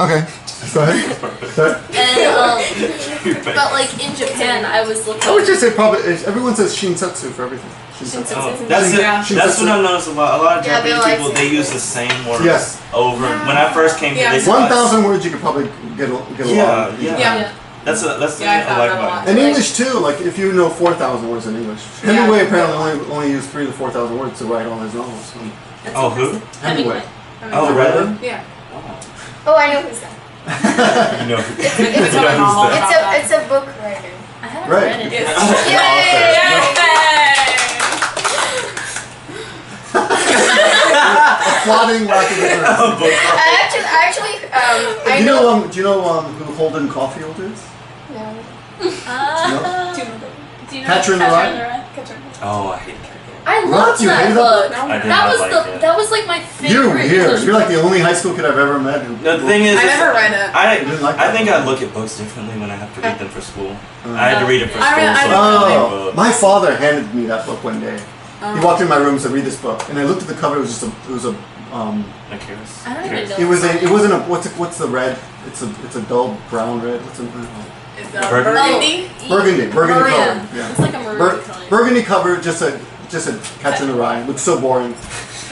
Okay. Go ahead. And but like in Japan, I was looking. I would just say probably everyone says shinsatsu for everything. Shinsatsu. Oh, that's what I've noticed a lot. A lot of Japanese people they use the same words over. When I first came here, they said 1,000 words you could probably get along. Yeah. That's the thing I like about it. In English too, like if you know 4,000 words in English. Hemingway apparently only used 3,000 to 4,000 words to write all his novels. So. Oh, who? Hemingway. Oh, really? Yeah. Oh, I know who's that. You know. It's a book writer. I haven't read it. Applauding lack of I know. Do you know who Holden Caulfield is? No. Do you know Catcher in the Rye? Oh, I hate Catcher. I loved that book. That was like my favorite. You're like the only high school kid I've ever met. The thing is, I never read it. I think I look at books differently when I have to read them for school. I had to read it for school. My father handed me that book one day. He walked in my room and said, "Read this book," and I looked at the cover. It was a I don't even know. It wasn't a what's the red? It's a dull brown red. What's it? It's a burgundy. Burgundy cover. Yeah. It's like a maroon color. Burgundy cover. Just a Catcher in the Rye. It looked so boring.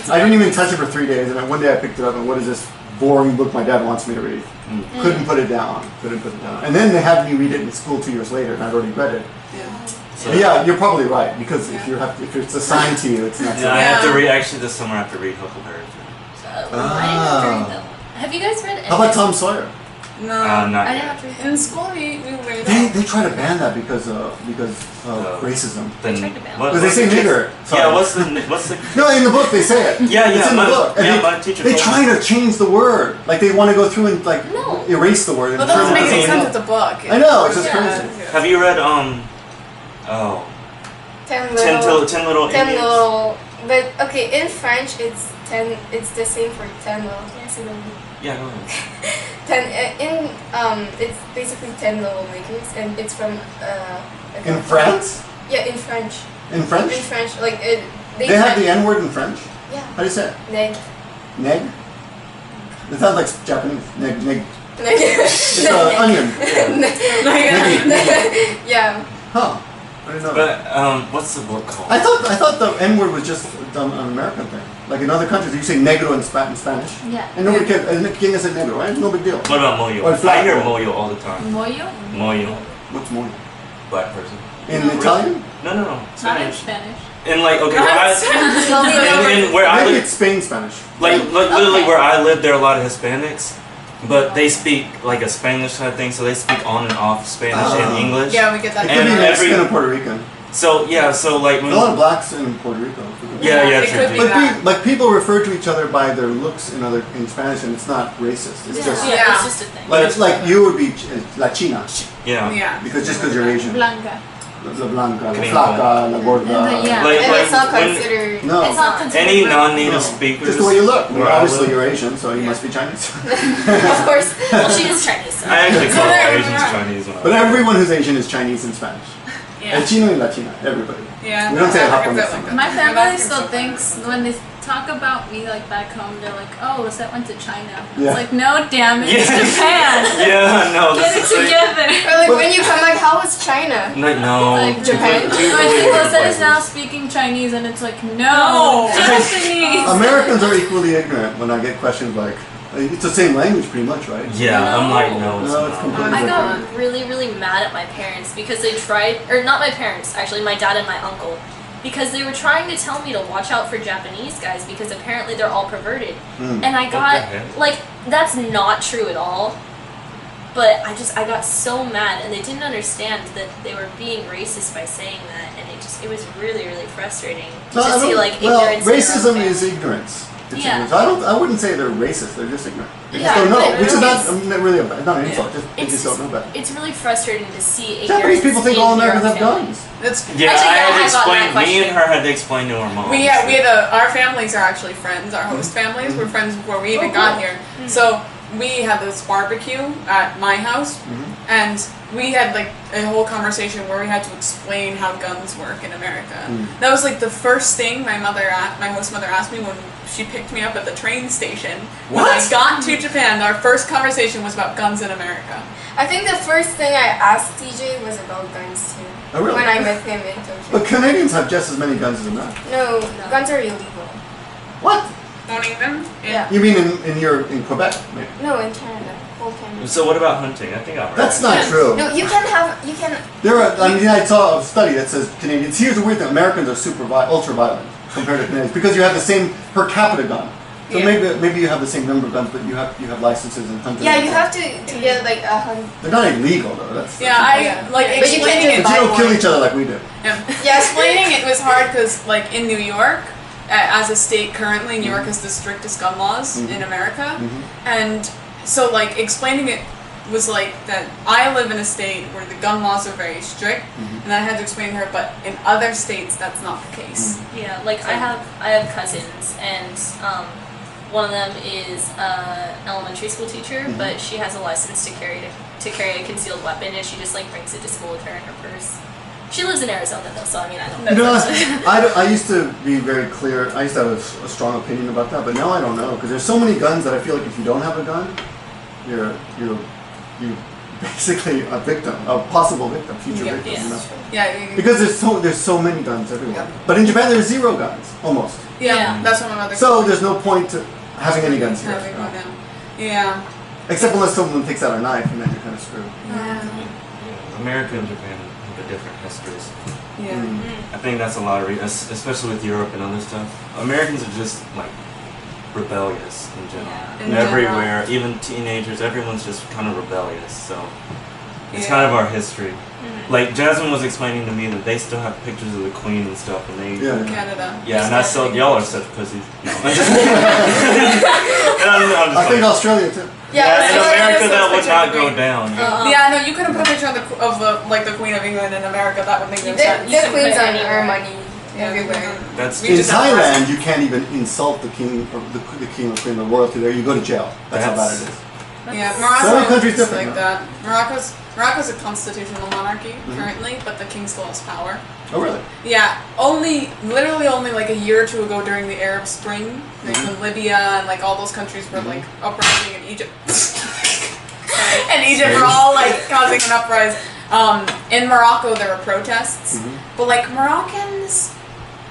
I didn't even touch it for 3 days, and one day I picked it up and what is this boring book my dad wants me to read? Couldn't put it down. And then they had me read it in school 2 years later, and I'd already read it. So, you're probably right because if it's assigned to you, it's not. I have to read. Actually, this summer I have to read Huckleberry. I didn't have to read that one. Have you guys read it? How about Tom Sawyer? No, not I didn't have to read that. in school we read They try to ban that because of racism. Because they say nigger. Sorry. Yeah, what's the? No, in the book they say it. Yeah, it's in the book. And my teacher. They try to change the word. Like they want to go through and erase the word. But that doesn't make any sense. It's a book. I know. It's just crazy. Have you read 10 little. But okay, in French it's 10. It's the same for 10 little. Yeah, go ahead. It's basically 10 little makers, and it's from in France. Yeah, in French. In French. In French, like it. They have the N word in French. Yeah. How do you say it? Neg. Neg. It sounds like Japanese. Neg. Neg. It's an onion. Yeah. Huh. I didn't know. But what's the book called? I thought the N word was just an American thing. Like in other countries, you say negro in Spanish. Yeah. And nobody cares. ¿Quién es el negro? Right? No big deal. What about moyo? Or I hear moyo all the time. Moyo? Moyo. What's moyo? Black person. In Italian? No. Not in Spanish. And like where I Maybe live, it's Spain Spanish. Like literally where I live, there are a lot of Hispanics. But they speak like a Spanish kind of thing, so they speak on and off Spanish and English. Yeah, we get that. It could be Mexican or Puerto Rican. So like when a lot of blacks in Puerto Rico. Yeah, true. But people refer to each other by their looks in Spanish, and it's not racist. It's just it's just a thing. But it's like you would be la china. Yeah. Because you're Asian. Blanca. La blanca, la flaca, la gorda. And it's not considered. No. It's not considered. Any non-native speakers. Just the way you look. Well, obviously you're Asian, so you must be Chinese. Of course. Well, she is Chinese. So. I actually call Asians Chinese. But everyone who's Asian is Chinese in Spanish. Yeah. El chino y la china. Everybody. Yeah. We don't say Japanese. My family still thinks when they talk about me like back home, they're like, "Oh, Lisette went to China." Yeah. It's like, no, damn it, it's Japan. Yeah, no. Get it together. Or like when you come like, how was China? Like no. Like Japan. Lisette is now speaking Chinese, and it's like, no, Japanese. Americans are equally ignorant when I get questions like, it's the same language pretty much, right? Yeah, I'm like, no, it's completely I different. got really mad at my parents because they tried, or not my parents, actually, my dad and my uncle, because they were trying to tell me to watch out for Japanese guys because apparently they're all perverted. And I got, like, that's not true at all. But I got so mad, and they didn't understand that they were being racist by saying that, and it was really frustrating to see, like, ignorance. Racism is ignorance. It's ignorance. I wouldn't say they're racist. They're just ignorant. They just don't know, which is not really not an insult. They just don't know better. It's really frustrating to see Japanese people think all Americans have guns. I had to explain. Me and her had to explain to our mom. We had our families are actually friends. Our host families were friends before we even got here. So we had this barbecue at my house, and we had like a whole conversation where we had to explain how guns work in America. That was like the first thing my host mother asked me when she picked me up at the train station. What? When I got to Japan, our first conversation was about guns in America. I think the first thing I asked DJ was about guns too. Oh, really? When I met him in Tokyo. But Canadians have just as many guns as Americans. No, guns are illegal. What? Owning them? Yeah. You mean in Quebec? Maybe. No, in Canada. Whole Canada. So what about hunting? I think I've heard. That's not Yeah. true. No, you can. There are. I mean, I saw a study that says Canadians. Here's the weird thing: Americans are ultra violent compared to Canadians because you have the same per capita gun. So Yeah. maybe you have the same number of guns, but you have licenses and hunting. Yeah, you have to get like 100. They're not illegal though. That's Yeah, I like But you can't explaining it. just But you don't buy kill one. each other like we do. Yeah, explaining it was hard because, like, in New York, as a state currently, New York has the strictest gun laws in America, and so like explaining it was like that I live in a state where the gun laws are very strict, and I had to explain to her, but in other states that's not the case. Yeah, like I have cousins, and one of them is an elementary school teacher, but she has a license to carry a concealed weapon, and she just like brings it to school with her in her purse. She lives in Arizona though, so I mean I don't know. You know, I used to be very clear. I used to have a strong opinion about that, but now I don't know because there's so many guns that I feel like if you don't have a gun, you're basically a victim, a possible victim, future victim. Yeah. You know? Yeah, Because there's so many guns everywhere. But in Japan there's 0 guns almost. Yeah. that's what my mother. So there's no point to having any guns here. Having one now. Yeah. Except unless someone takes out a knife and then you're kind of screwed. Yeah, America and Japan have a different histories. Yeah. I think that's a lot of reasons, especially with Europe and other stuff. Americans are just like rebellious in general. Yeah. In Everywhere, even teenagers, everyone's just kind of rebellious. So it's Yeah. kind of our history. Like Jasmine was explaining to me that they still have pictures of the Queen and stuff, and they Yeah. yeah, and I said y'all are such pussies. No. I think Australia too. Yeah, in Australia America has that those would pictures not of go Queen. down. Yeah, no, you couldn't put a picture of the Queen of England in America. That would make no sense. The queens put are anywhere. money everywhere. That's We In just have Thailand, you can't even insult the king or the king or queen or royalty there. You go to jail. That's how bad it is. Yeah, Some Morocco countries is different, like that. Morocco's a constitutional monarchy currently, but the king still has power. Oh really? Yeah, literally only like a year or two ago during the Arab Spring, like when Libya and like all those countries were like uprising in Egypt. And Egypt were all like causing an uprising. In Morocco there were protests, but like Moroccans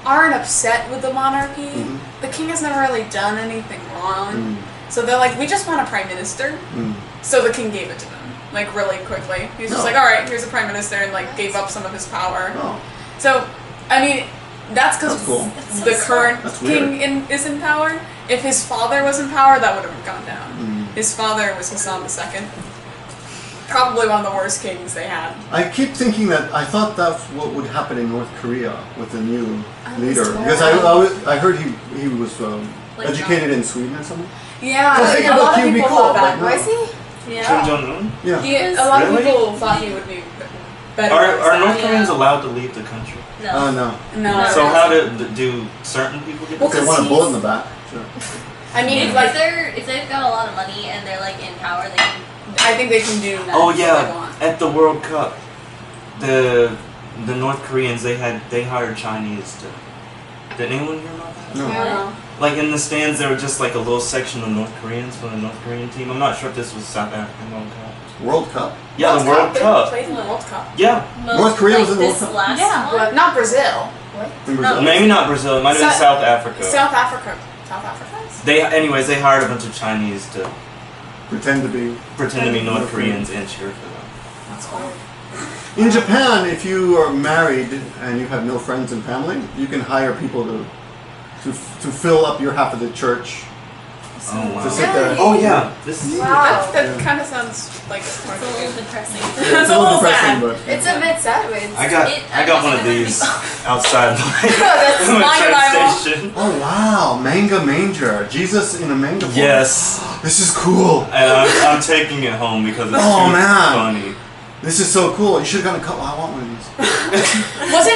aren't upset with the monarchy. The king has never really done anything wrong. So they're like, we just want a prime minister. So the king gave it to them, like really quickly. He's just No. like, all right, here's a prime minister, and like gave up some of his power. Oh. So, I mean, that's because That's cool. the current That's weird. king is in power. If his father was in power, that would have gone down. His father was Hassan II. Probably one of the worst kings they had. I keep thinking that I thought that's what would happen in North Korea with the new leader because I heard he was Like educated in Sweden or something. Yeah, I was thinking a about lot of Kim people Jong-un, thought that. but no. Was he? Kim Yeah. Jong-un? Yeah. A lot of Really? people thought he would be better. Are North Yeah. Koreans allowed to leave the country? No. No. No. So how do certain people get Well, They 'cause want a he's- bullet in the back. Sure. I mean, If like, they've got a lot of money and they're like in power, they can. I think they can do that. Oh if they yeah, want. at the World Cup, the North Koreans they hired Chinese to. Did anyone hear about that? No. I don't know. Like in the stands, there were just like a little section of North Koreans from the North Korean team. I'm not sure if this was South African World Cup. World Cup. Yeah, the World They Cup. played in the World Cup. Yeah, North Korea was in the this World Cup? last Yeah, one. but not Brazil. In Brazil. maybe not Brazil. It might have been South- South Africa. South Africa. South Africa? Anyways, they hired a bunch of Chinese to Pretend to be. pretend to be North Koreans and cheer for them. That's cool. In Japan, if you are married and you have no friends and family, you can hire people to fill up your half of the church Oh wow. to sit there. Oh yeah, this is. Wow. That kind of sounds like a smart It's a little thing. depressing. It's a little depressing, but It's a bit sad, but it's I got one of these outside That's my my train Bible. station. oh wow, manga manger, Jesus in a manga. form. Yes, This is cool. and I'm taking it home because it's Oh, too man. funny. This is so cool. You should have gotten a couple. I want one of these. Was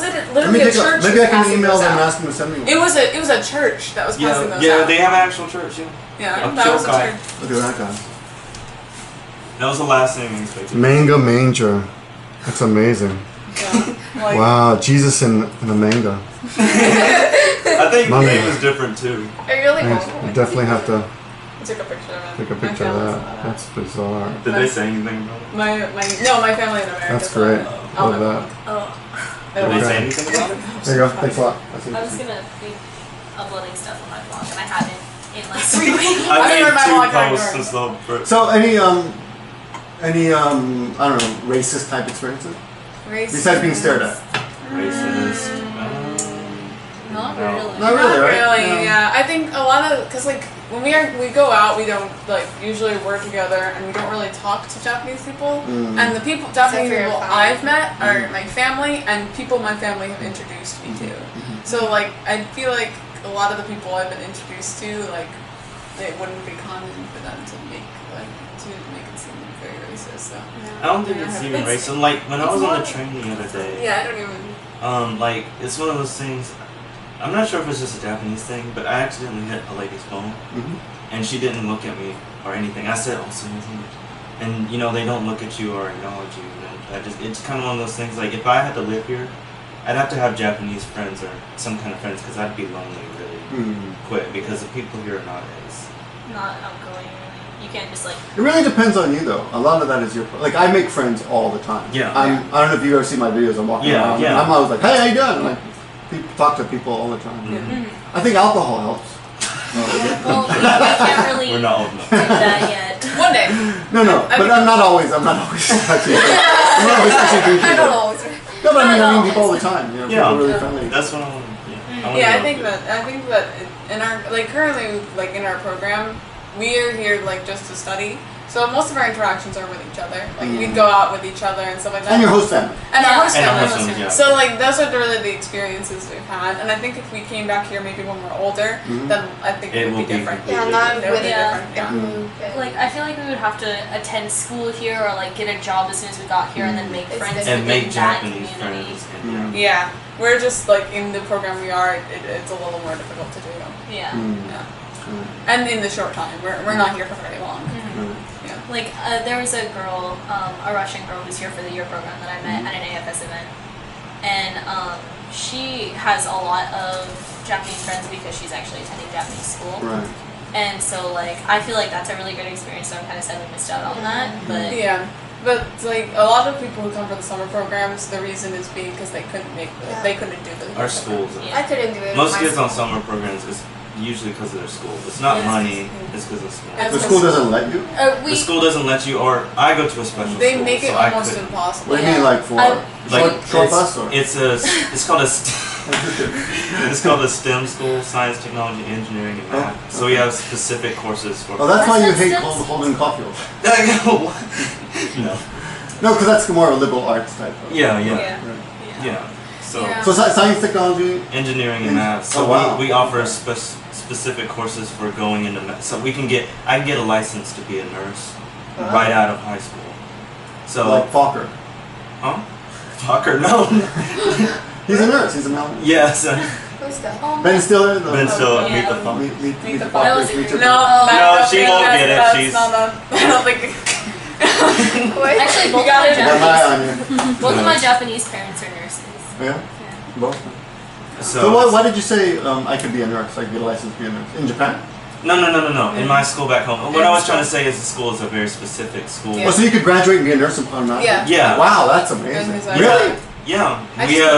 it Let me literally a take church? maybe I can passing email those them and out? ask them to send me one. It was a church that was passing Yeah, those yeah, out. they have an actual church. Yeah, Yeah, A that was a Kyokai. church. Look at that guy. that was the last thing I expected. Manga manger. That's amazing. Yeah. Like, Wow, Jesus in a manga. I think Mommy. name is different too. I really I won't. definitely have to I took a picture of it. take a My picture of family's that. not out. That's bizarre. Did they say anything about it? My family in America. That's great. Oh, Love that. Oh, Did they Okay. say anything about it? There you go. Thanks a lot. That's I was interesting. gonna be uploading stuff on my blog, and I haven't in like 3 weeks. I I remember my made blog 2 I posts remember. since the first. So any I don't know, racist type experiences besides being stared at? Racist. Not No. really. Not really, right? Really, yeah. I think a lot of, cause like when we go out, we don't like usually work together, and we don't really talk to Japanese people. And the Japanese Except for your people family. I've met are my family, and people my family have introduced me to. So like I feel like a lot of the people I've been introduced to, like it wouldn't be common for them to make it seem very racist. So I don't think it's even racist. Like when I was on the train the other day, yeah, I don't even. like it's one of those things. I'm not sure if it's just a Japanese thing, but I accidentally hit a lady's phone, and she didn't look at me or anything. I said, "Oh, something," and you know they don't look at you or acknowledge you. And it's kind of one of those things. Like if I had to live here, I'd have to have Japanese friends or some kind of friends because I'd be lonely really quick because the people here are not as. Not outgoing. Really. You can't just like. It really depends on you though. A lot of that is your like I make friends all the time. Yeah. I don't know if you ever see my videos. I'm walking Yeah, around. yeah. And I'm always like, hey, how you doing? I'm like, talk to people all the time. I think alcohol helps. Well, we can't really We're not old enough. do that yet. One day. No, but I'm not always touching. I'm not always touching drinking. I don't know. No, but I mean, Not I mean always. people all the time. You know, Yeah. people are really friendly. That's what I want. Yeah, I think that in our like currently like in our program, we are here like just to study. So most of our interactions are with each other. Like we go out with each other and stuff like that. And your host family. And our host And our families. host families, yeah. So like those are really the experiences we've had. And I think if we came back here maybe when we're older, then I think it would be different. Yeah, not It would be Yeah. different. Yeah. Like I feel like we would have to attend school here or like get a job as soon as we got here and then make It's friends And within make that Japanese community. friends. And, Yeah, we're just like in the program we are. It's a little more difficult to do. Yeah. Yeah. And in the short time, we're not here for very long. Yeah. Like there was a girl, a Russian girl who's here for the year program that I met at an AFS event, and she has a lot of Japanese friends because she's actually attending Japanese school. Right. And so like I feel like that's a really good experience. So I'm kind of sad we missed out on that, but Yeah, but like a lot of people who come for the summer programs, the reason is because they couldn't they couldn't do the Our schools. Yeah. I couldn't do it. Most with my kids on school. summer programs is usually because of their school. It's not Yeah. money. It's because of school. And The school doesn't let you? we The school doesn't let you, or I go to a special They school, make it so I almost couldn't. impossible. What do you mean, Yeah. like for Like short it's, bus or? it's called a it's called a STEM school: science, technology, engineering, and math. So we have specific courses for. Oh, that's why you hate That's- Holden Caulfield. no. No, because that's more of a liberal arts type. Of, Yeah, yeah, Yeah. yeah. So Yeah. So science, technology. engineering and math. So Oh, wow. we offer specific courses for going into math. So I can get a license to be a nurse right out of high school. So Like Falker. huh? Fucker, no. He's a nurse. He's a male. Yes. Who's that? Oh, Ben Stiller. Ben Stiller, Yeah. meet the fuck. Meet the the Falkers. Meet your No, No, she won't get it. That's She's- not a, I don't think. Wait. Actually, both You of got my it. Got my eye Japanese, on you. both of my Japanese parents are nurses. Yeah. Both. So, So why did you say I could be a nurse? I could get a license to be a nurse in Japan? No. In my school back home. What I was trying to say is the school is a very specific school. Yeah. Oh, so you could graduate and be a nurse on that? Yeah. Yeah. Wow, that's amazing. And he's Really? Yeah. I We just-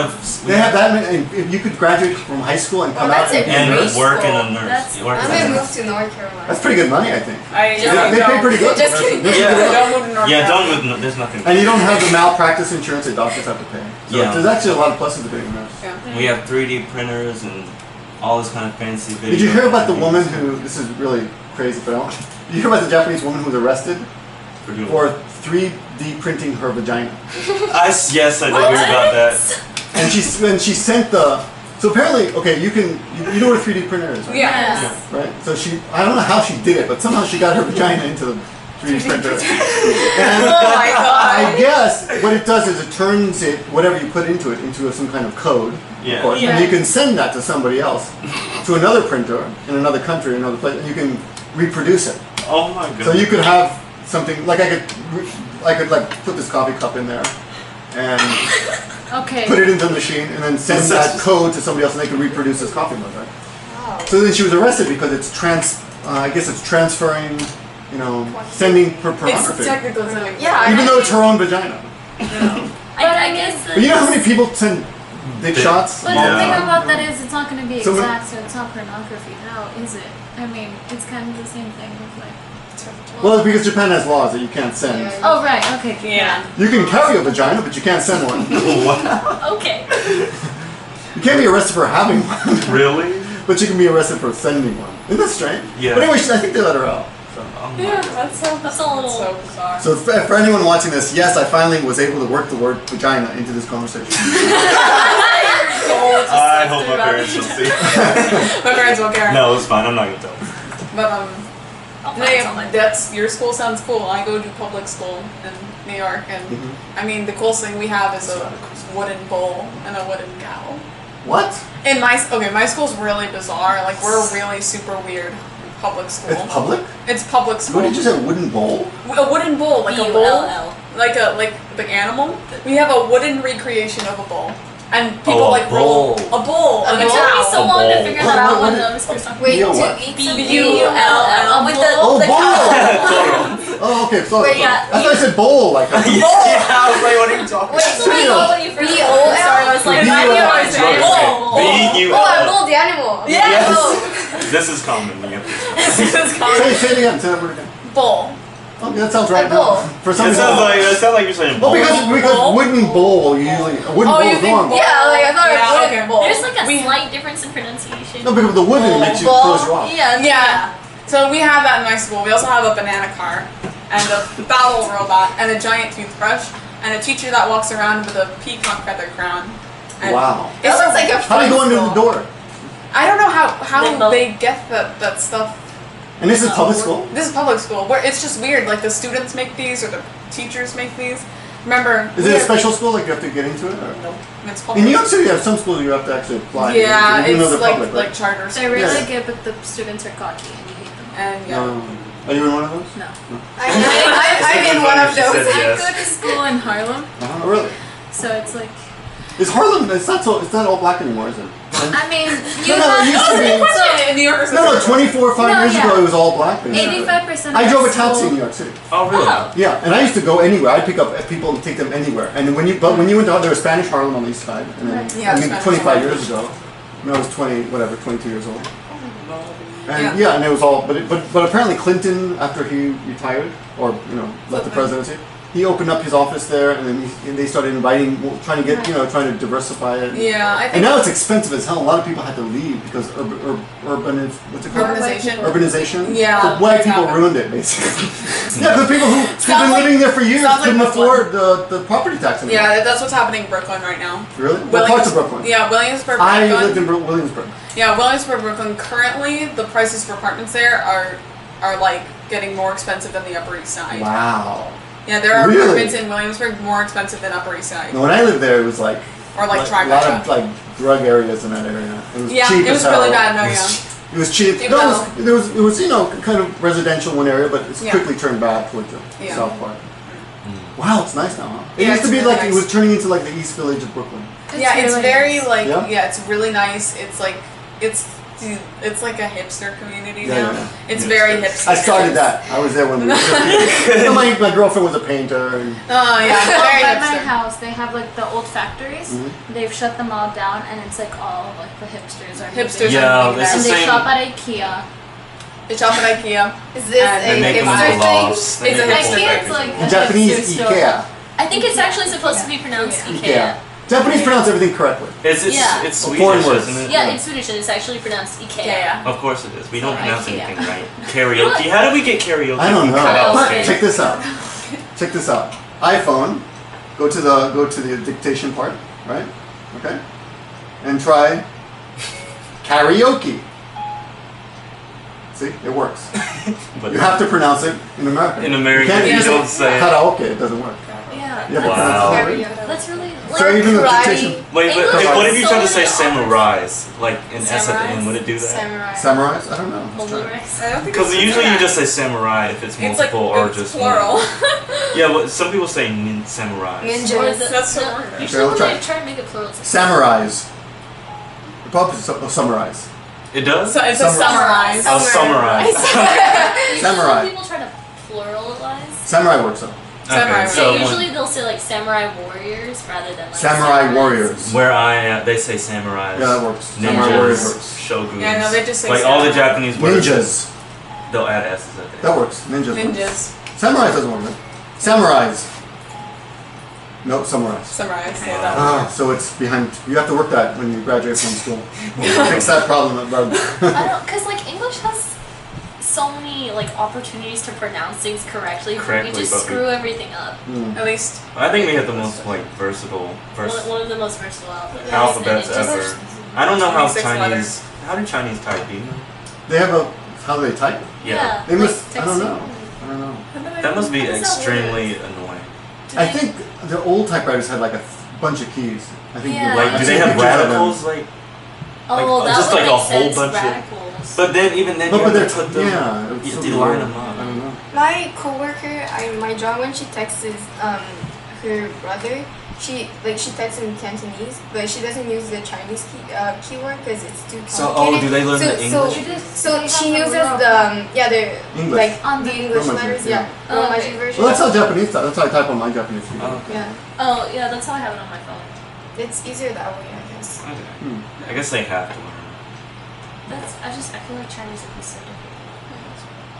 have. They have that many. And if you could graduate from high school and come Oh, out that's and a be a And great nurse. work in a school. nurse. That's- Work I'm in a gonna nurse. move to North Carolina. That's pretty good money, I think. I They pay pretty good. Just kidding. Yeah. Don't move to North Yeah, Carolina. don't move. There's nothing. And you don't have the malpractice insurance that doctors have to pay. So Yeah. there's actually a lot of pluses to being a nurse. Yeah. We have 3D printers and all this kind of fancy video. Did you hear about the woman who? This is really crazy, but I don't. Did you hear about the Japanese woman who was arrested For doing for 3D printing her vagina? Yes, I did hear about that. And she sent the. So apparently, okay, you know what a 3D printer is, right? Yeah. Right. So I don't know how she did it, but somehow she got her vagina into the 3D printer. And Oh my god. I guess what it does is it turns it, whatever you put into it, into some kind of code. Yeah. Of course. Yeah. And you can send that to somebody else, to another printer in another country, another place, and you can reproduce it. Oh my god. So you could have something like I could like put this coffee cup in there, and Okay. put it into the machine, and then send that code to somebody else, and they can reproduce this coffee mug, right? Wow. So then she was arrested because it's I guess it's transferring, you know, sending pornography. It's technically sending. Yeah. Even though it's her own vagina. I guess. But you know how many people send dick shots? But the thing about that is it's not going to be So exact, so it's not pornography. How is it? I mean, it's kind of the same thing with like... Well, it's because Japan has laws that you can't send. Oh, right, okay. Yeah. You can carry a vagina, but you can't send one. Okay. You can't be arrested for having one. Really? But you can be arrested for sending one. Isn't that strange? Yeah. But anyway, I think they let her out. So. Yeah, that's a little so bizarre. So for anyone watching this, yes, I finally was able to work the word vagina into this conversation. I hope my parents will see. My parents won't care. No, it's fine. I'm not gonna tell. But that's your school sounds cool. I go to public school in New York, and I mean the coolest thing we have is a wooden bowl and a wooden cow. What? In my school's really bizarre. Like we're really super weird public school. It's public? It's public school. What did you say? A wooden bowl? A wooden bowl, like a bowl, like the animal. We have a wooden recreation of a bowl. And people roll a bowl. It took me so long to figure that out when I was first talking. Wait, to what? eat B-U-L-L with the bowl! cow. Oh, okay, sorry. Wait, yeah. I thought I said bowl, like a bowl. Yeah, I was like, what are you talking Wait, about? When you first B-O-L? sorry, I was like, B-O-L. I knew I was right. Oh, I rolled the animal. Yes. Oh. This is common. Yeah. Say it again, say that word again. Bowl. Okay, that sounds right. A bowl. For some It reason. sounds like you're saying Well, bowl. because wooden bowl usually a wooden bowl you is think normal. Yeah, like I thought it was Yeah, wooden okay. bowl. There's like a slight difference in pronunciation. No, because the wooden makes you Bowl. close you off. Yeah. So we have that in my school. We also have a banana car, and a bowel robot, and a giant toothbrush, and a teacher that walks around with a peacock feather crown. And Wow. It looks like a How do you go into the door? I don't know how Limbo. they get that stuff. And this is public school? This is public school, where it's just weird. Like the students make these, or the teachers make these. Remember? Is it a special school, like you have to get into it? Or? No, it's public. In New York City, you have some schools you have to actually apply. Yeah, even though it's they're like public, right? like charter They're schools. really Yes. good, but the students are cocky and you hate them. And yeah. Are you in one of those? No. I'm in one of She said those. I yes. go to school in Harlem, Really? so it's like... Is Harlem? It's not all black anymore, is it? I mean, No, it used to be. In New York. No, 24 or 5 No, years yeah. ago, it was all black. basically. 85% of I drove a our taxi in school- New York City. Oh, really? Yeah, and I used to go anywhere. I'd pick up people and take them anywhere. And when you went to there was Spanish Harlem on the east side, and then Yeah, I mean, Spanish 25 Harlem. years ago, when I was 22 years old. And Yeah. and it was all, but apparently Clinton, after he retired or left the presidency, he opened up his office there, and then they started inviting, trying to diversify it. Yeah, I And think now it's expensive as hell. A lot of people had to leave because what's it called? urbanization. Urbanization? Yeah, The white it's people happened. ruined it, basically. Yeah, the people who've been like- living there for years sounds like couldn't Brooklyn. afford the property tax anymore. Yeah, that's what's happening in Brooklyn right now. Really? What parts of Brooklyn? Yeah, Williamsburg, I Brooklyn. lived in Williamsburg. Yeah, Williamsburg, Brooklyn. Currently, the prices for apartments there are like getting more expensive than the Upper East Side. Wow. Yeah, there are Really? apartments in Williamsburg more expensive than Upper East Side. No, when I lived there, it was like Or like a lot of Tribeca. drug areas in that area. It was Yeah, cheap it was as hell. really bad, no, It was, yeah. It was cheap. It No, it was kind of residential in one area, but it's Yeah. quickly turned back towards the Yeah. south part. Wow, it's nice now, huh? It Yeah, used to it's be really like nice. it was turning into like the East Village of Brooklyn. Yeah, it's really very nice. like Yeah? it's really nice. It's like it's like a hipster community Yeah, now. yeah. It's very hipster. I started that. I was there when we were so my girlfriend was a painter. And Oh yeah, Well, very by my hipster. house, they have like the old factories. Mm-hmm. They've shut them all down, and it's like all like the hipsters are Hipsters moving. Yeah, are this And is they same. shop at IKEA. They shop at IKEA. Is this And They a make them hipster into thing? lofts. They It's a make hipster them IKEA is into like in a Japanese, hipster store. Ikea. I think it's actually supposed to be pronounced Yeah. Ikea. Japanese pronounce everything correctly. It's Yeah. it's Foreign Swedish, words. isn't it? Yeah, it's Swedish and it's actually pronounced Ikea. Yeah. Of course it is. We don't So pronounce IKEA. anything right. Karaoke. How do we get karaoke? I don't know. Karaoke. Check this out. Check this out. iPhone. Go to the dictation part, right? Okay. And try karaoke. See, it works. But You have to pronounce it in American. in America, can't you use don't say it. karaoke. It doesn't work. Yeah. You have to Wow. pronounce it. That's really So even the dictation. Wait, but English what if you so try to say many samurais? Like an S at the end, would it do that? Samurai. Samurais? I don't know. Let's try it. Polarized. I don't think Because it's usually you that. just say samurai if it's It's like multiple or it's just plural. one. Yeah, but some people say samurais. Or Ninjas. the- That's so no, weird. usually I'll when try. they try to make it plural, it's like Samurais. The problem is summarize. It does? So it's a Summarize. summarize. Oh, summarize. usually Samurai. when people try to pluralize. Samurai works though. Samurai. so Yeah, usually they'll say like samurai warriors rather than like Samurai samurais. warriors. where they say samurais. Yeah, that works. Samurai warriors Ninjas, works. shoguns. Yeah, no, they just say like all the samurai. Japanese words. Ninjas. They'll add S's at the end. That works. Ninjas. Works. Ninjas. Samurais doesn't work. Right? Samurais. No, samurais. Summarize. Yeah, that Ah, so it's behind. You have to work that when you graduate from school. Fix that problem at Bud. I don't, cause like English has so many like opportunities to pronounce things correctly. We Correctly, just but we- screw everything up. At least. I think we have the most like versatile One of the most versatile alphabets. alphabets and it just- ever. I don't know how 26 Chinese. letters. How do Chinese type? Do you know? They have a. How do they type? Yeah. They like must. I don't texting. know. I don't know. That must be How does that extremely work? annoying. Do I they- think the old typewriters had like a bunch of keys. I think. Yeah. Like, I've do seen they have pictures of them. radicals? Like, Oh, like, that just would like a make whole sense. bunch of- radicals. but then even then No, you but have they're to put them. yeah. It's you so line weird. them up. I don't know. My coworker, my job when she texts her brother, she texts in Cantonese, but she doesn't use the Chinese keyword because it's too So, complicated. do they learn the English? So she uses the English. like On the the English Romaji, letters, yeah. Romaji Okay. version. Well, that's how Japanese type. That's how I type on my Japanese keyboard. Oh, okay. Yeah, Oh yeah, that's how I have it on my phone. it's easier that way, I guess. Okay. Hmm. I guess they have to learn. I feel like Chinese would be so difficult.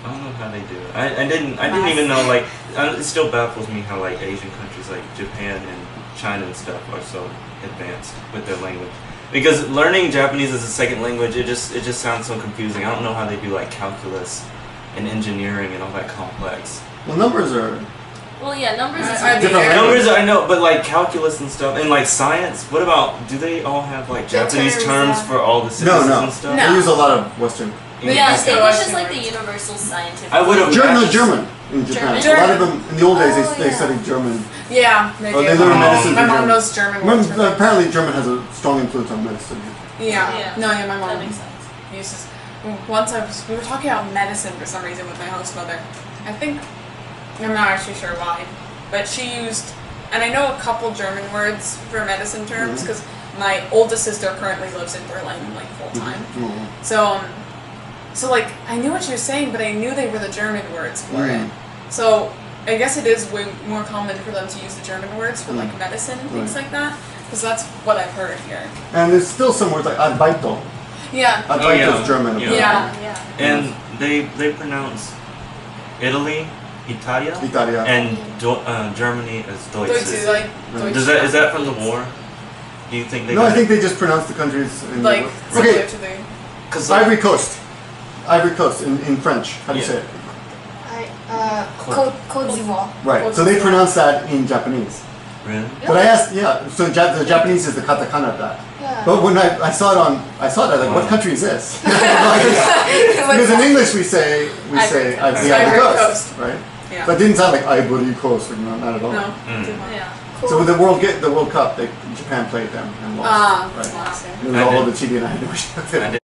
I don't know how they do it. I didn't even know, like, it still baffles me how, like, Asian countries like Japan and China and stuff are so advanced with their language. Because learning Japanese as a second language, it just sounds so confusing. I don't know how they do, like, calculus and engineering and all that complex. Well, numbers are. Well, yeah, numbers is Are they Different there? Numbers, I know, but, like, calculus and stuff, and, like, science, what about, do they all have, like, The Japanese terms, terms yeah. for all the synthesis No. and stuff? No. They use a lot of Western. Yeah, English. English is English. like the universal scientific. I would've- No, German in Japan. German? A lot of them in the old days Oh, they yeah. studied German. Yeah, they Oh, do. they learn medicine My through mom German. knows German words. for things. Apparently, German has a strong influence on medicine. Yeah. Yeah. No, yeah, my mom That makes sense. uses. Once we were talking about medicine for some reason with my host mother. I think I'm not actually sure why, but she used, and I know a couple German words for medicine terms because my oldest sister currently lives in Berlin like full time. Mhm. So like I knew what she was saying, but I knew they were the German words for it. Mhm. So I guess it is way more common for them to use the German words for like medicine and things like that, because that's what I've heard here. And there's still some words like Arbeito. Yeah. Arbeito yeah. is German. Yeah. apparently. Yeah. And they pronounce Italy, Italia, Italia. and Germany as Deutsche, Deutsche. like Right. Deutsche. Is that from the war? Do you think they? No, I got think they just pronounce the countries. In like the, similar okay, to the. because Ivory Coast. Ivory Coast in French. How do you Yeah. say it? Côte d'Ivoire. Right. Cote So they d'Ivoire. pronounce that in Japanese. really? But I asked, yeah. So the Japanese is the katakana of that. Yeah. But when I saw it, I was like, what Wow. country is this? Because in English we say Ivory Coast. the Ivory Ivory Coast, Coast. right? Yeah. But it didn't sound like Ivory Coast, not at all. No. Yeah. So with the World Cup, Japan played them and lost. Ah, right? awesome. It was all over TV, and I had to wish. I